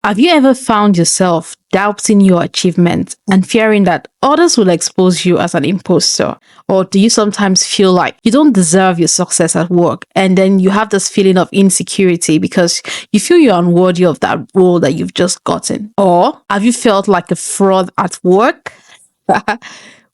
Have you ever found yourself doubting your achievements and fearing that others will expose you as an imposter? Or do you sometimes feel like you don't deserve your success at work and then you have this feeling of insecurity because you feel you're unworthy of that role that you've just gotten? Or have you felt like a fraud at work?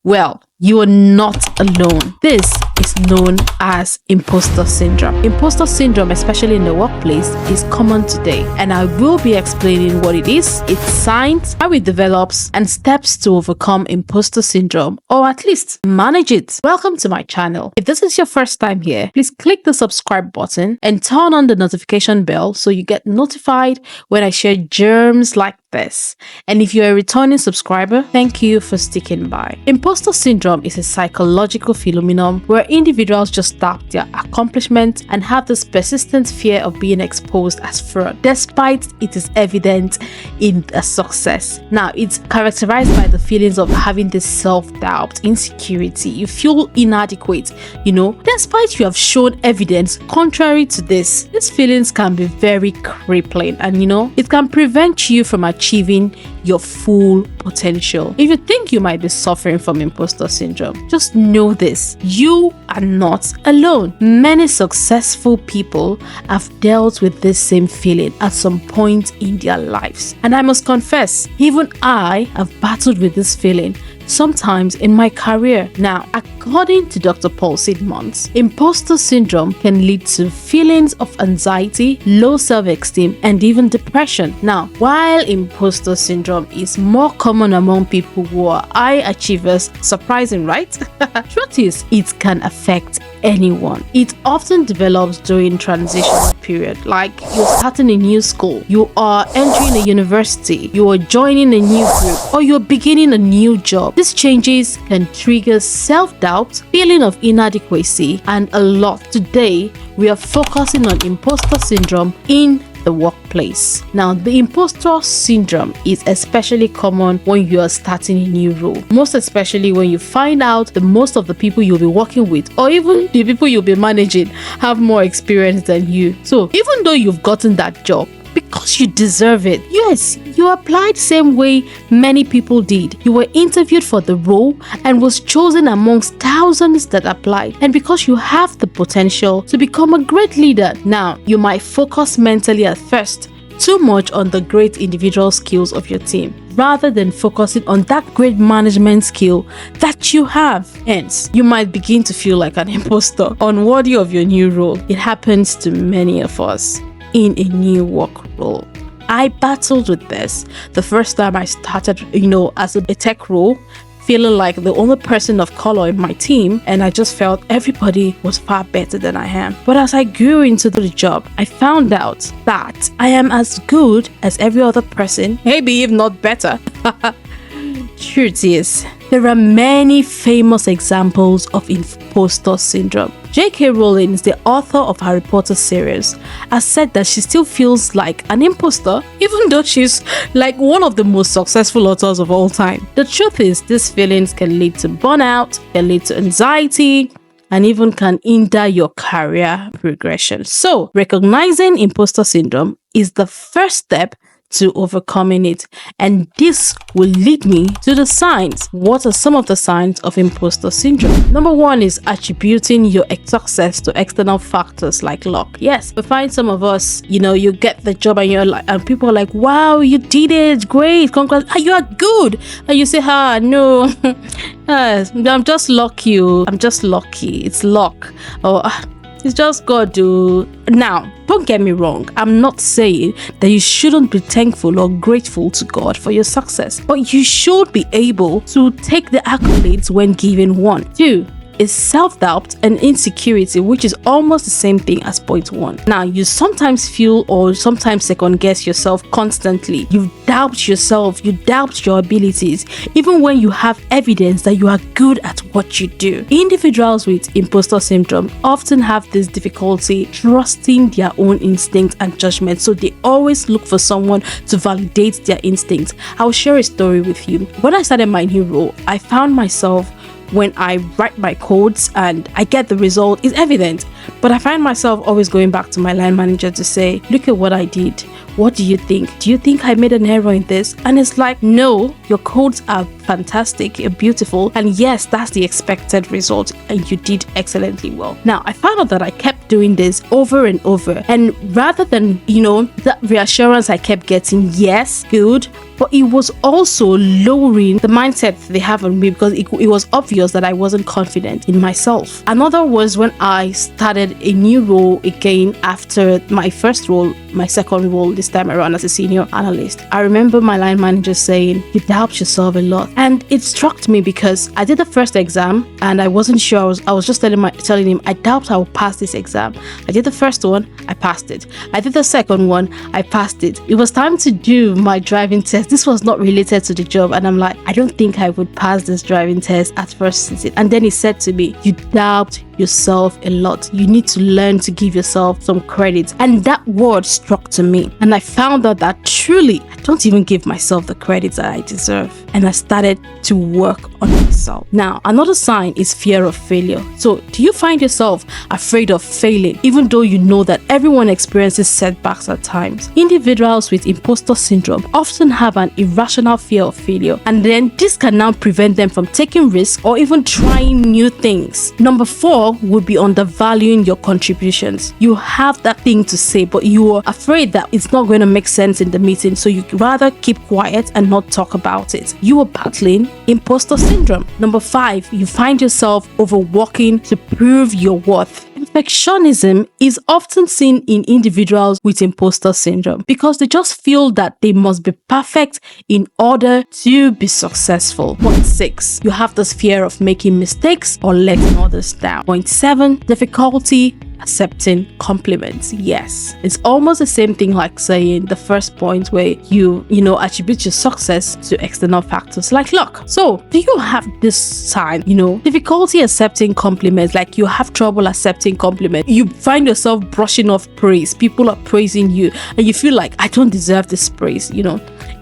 Well, you are not alone. This is known as imposter syndrome. Imposter syndrome, especially in the workplace, is common today, and I will be explaining what it is, its signs, how it develops, and steps to overcome imposter syndrome, or at least manage it. Welcome to my channel. If this is your first time here, please click the subscribe button and turn on the notification bell so you get notified when I share germs like this. And if you're a returning subscriber, thank you for sticking by. Imposter syndrome is a psychological phenomenon where individuals just doubt their accomplishments and have this persistent fear of being exposed as fraud, despite it is evident in a success. Now, it's characterized by the feelings of having this self-doubt, insecurity. You feel inadequate, despite you have shown evidence contrary to this. These feelings can be very crippling, and it can prevent you from achieving your full potential. If you think you might be suffering from imposter syndrome, just know this: you are not alone. Many successful people have dealt with this same feeling at some point in their lives. And I must confess, even I have battled with this feeling sometimes in my career. Now, according to Dr. Paul Sidmonds, imposter syndrome can lead to feelings of anxiety, low self-esteem, and even depression. Now, while imposter syndrome is more common among people who are high achievers, surprising, right? Truth is, it can affect anyone. It often develops during transitional period, like you're starting a new school, you are entering a university, you are joining a new group, or you're beginning a new job. These changes can trigger self-doubt, feeling of inadequacy, and a lot. Today, we are focusing on imposter syndrome in the workplace. Now, the imposter syndrome is especially common when you are starting a new role, most especially when you find out that most of the people you'll be working with, or even the people you'll be managing, have more experience than you. So even though you've gotten that job because you deserve it, yes, you applied same way many people did. You were interviewed for the role and was chosen amongst thousands that applied. And because you have the potential to become a great leader, now you might focus mentally at first too much on the great individual skills of your team, rather than focusing on that great management skill that you have. Hence, you might begin to feel like an imposter, unworthy of your new role. It happens to many of us in a new work role. I battled with this the first time I started, as a tech role, feeling like the only person of color in my team, and I just felt everybody was far better than I am. But as I grew into the job, I found out that I am as good as every other person, maybe if not better. Truth is, there are many famous examples of imposter syndrome. J.K. Rowling, the author of Harry Potter series, has said that she still feels like an imposter, even though she's like one of the most successful authors of all time. The truth is, these feelings can lead to burnout, can lead to anxiety, and even can hinder your career progression. So, recognizing imposter syndrome is the first step to overcoming it, and this will lead me to the signs. What are some of the signs of imposter syndrome? Number one is attributing your success to external factors like luck. Yes, we find some of us, you get the job and you're like, and people are like, wow, you did it, great, congrats, you are good, and you say, no, I'm just lucky, it's luck, or it's just God, dude. Now, don't get me wrong, I'm not saying that you shouldn't be thankful or grateful to God for your success, but you should be able to take the accolades when given one. Two is self-doubt and insecurity, which is almost the same thing as point one. Now, you sometimes feel or sometimes second guess yourself constantly. You doubt yourself, you doubt your abilities, even when you have evidence that you are good at what you do. Individuals with imposter syndrome often have this difficulty trusting their own instincts and judgment, so they always look for someone to validate their instincts. I'll share a story with you. When I started my new role, I found myself when I write my codes and I get the result is evident. But I find myself always going back to my line manager to say, look at what I did. What do you think? Do you think I made an error in this? And it's like, no, your codes are fantastic, you're beautiful. And yes, that's the expected result. And you did excellently well. Now, I found out that I kept doing this over and over. And rather than, that reassurance I kept getting, yes, good, but it was also lowering the mindset they have on me because it was obvious that I wasn't confident in myself. Another was when I started a new role again after my first role, my second role this time around as a senior analyst. I remember my line manager saying, you doubt yourself a lot. And it struck me because I did the first exam and I wasn't sure. I was just telling him, I doubt I will pass this exam. I did the first one, I passed it. I did the second one, I passed it. It was time to do my driving test. This was not related to the job. And I'm like, I don't think I would pass this driving test at first sitting. And then he said to me, you doubt yourself a lot. You need to learn to give yourself some credit. And that word struck to me. And I found out that truly, I don't even give myself the credit that I deserve. And I started to work on myself. Now, another sign is fear of failure. So, do you find yourself afraid of failing, even though you know that everyone experiences setbacks at times? Individuals with imposter syndrome often have an irrational fear of failure, and then this can now prevent them from taking risks or even trying new things. Number 4 would be undervaluing your contributions. You have that thing to say, but you are afraid that it's not going to make sense in the meeting, so you rather keep quiet and not talk about it. You are battling imposter syndrome. Number 5, you find yourself overworking to prove your worth. Perfectionism is often seen in individuals with imposter syndrome because they just feel that they must be perfect in order to be successful. Point 6, you have this fear of making mistakes or letting others down. Point 7, difficulty accepting compliments. Yes, it's almost the same thing like saying the first point where you attribute your success to external factors like luck. So do you have this sign, difficulty accepting compliments, like you have trouble accepting compliments? You find yourself brushing off praise. People are praising you and you feel like, I don't deserve this praise.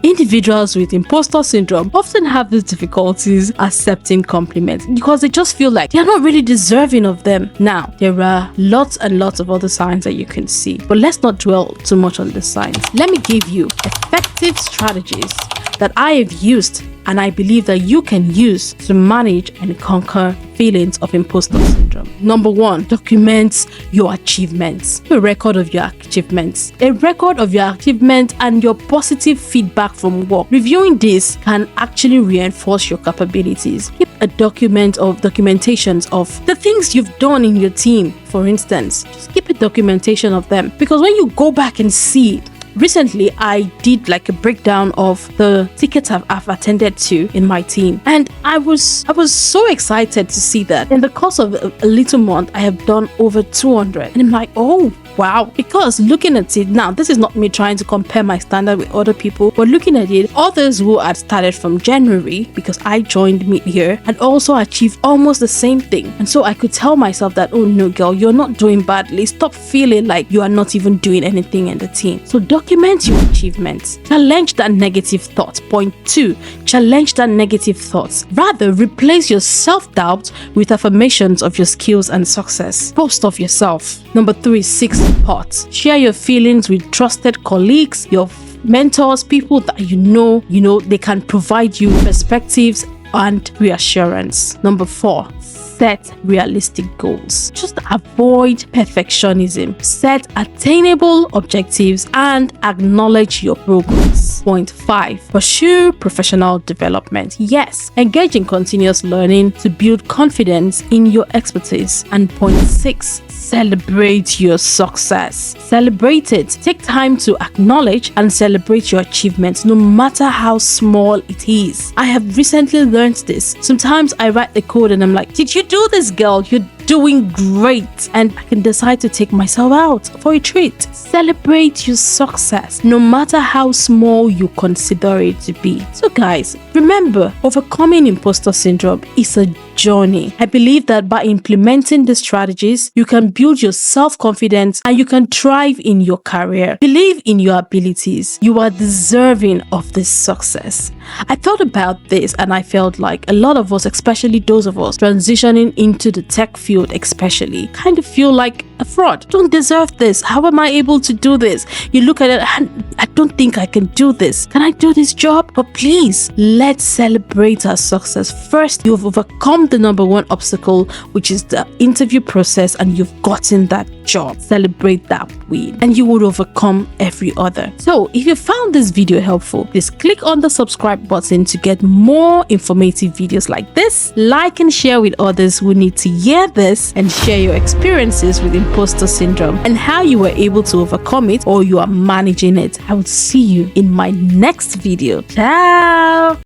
Individuals with imposter syndrome often have these difficulties accepting compliments because they just feel like they're not really deserving of them. Now, there are lots and lots of other signs that you can see, but let's not dwell too much on the signs. Let me give you effective strategies that I have used and I believe that you can use to manage and conquer feelings of imposter syndrome. Number 1, document your achievements. Keep a record of your achievements. A record of your achievements and your positive feedback from work. Reviewing this can actually reinforce your capabilities. Keep a documentations of the things you've done in your team. For instance, just keep a documentation of them, because when you go back and see, recently, I did like a breakdown of the tickets I've attended to in my team, and I was so excited to see that in the course of a little month, I have done over 200, and I'm like, oh wow. Because looking at it now, this is not me trying to compare my standard with other people, but looking at it, others who had started from January, because I joined mid-year, and also achieved almost the same thing. And so I could tell myself that, oh no girl, you're not doing badly. Stop feeling like you are not even doing anything in the team. So document your achievements. Challenge that negative thought. Point 2, challenge that negative thoughts. Rather, replace your self-doubt with affirmations of your skills and success. Boast of yourself. Number 3, seek support. Share your feelings with trusted colleagues, your mentors, people that you know they can provide you perspectives and reassurance. Number 4, set realistic goals. Just avoid perfectionism. Set attainable objectives and acknowledge your progress. Point 5, pursue professional development. Yes, engage in continuous learning to build confidence in your expertise. And point 6, celebrate your success. Celebrate it. Take time to acknowledge and celebrate your achievements, no matter how small it is. I have recently learned this. Sometimes I write the code and I'm like, did you do this, girl? You're doing great. And I can decide to take myself out for a treat. Celebrate your success, no matter how small you consider it to be. So guys, remember, overcoming imposter syndrome is a journey. I believe that by implementing the strategies, you can build your self-confidence and you can thrive in your career. Believe in your abilities. You are deserving of this success. I thought about this and I felt like a lot of us, especially those of us transitioning into the tech field especially, kind of feel like a fraud. Don't deserve this. How am I able to do this? You look at it and I don't think I can do this. Can I do this job? But please, let's celebrate our success. First, you've overcome the number one obstacle, which is the interview process, and you've gotten that job. Celebrate that win and you will overcome every other. So if you found this video helpful, please click on the subscribe button to get more informative videos like this. Like and share with others who need to hear this, and share your experiences with imposter syndrome and how you were able to overcome it or you are managing it. I will see you in my next video. Ciao.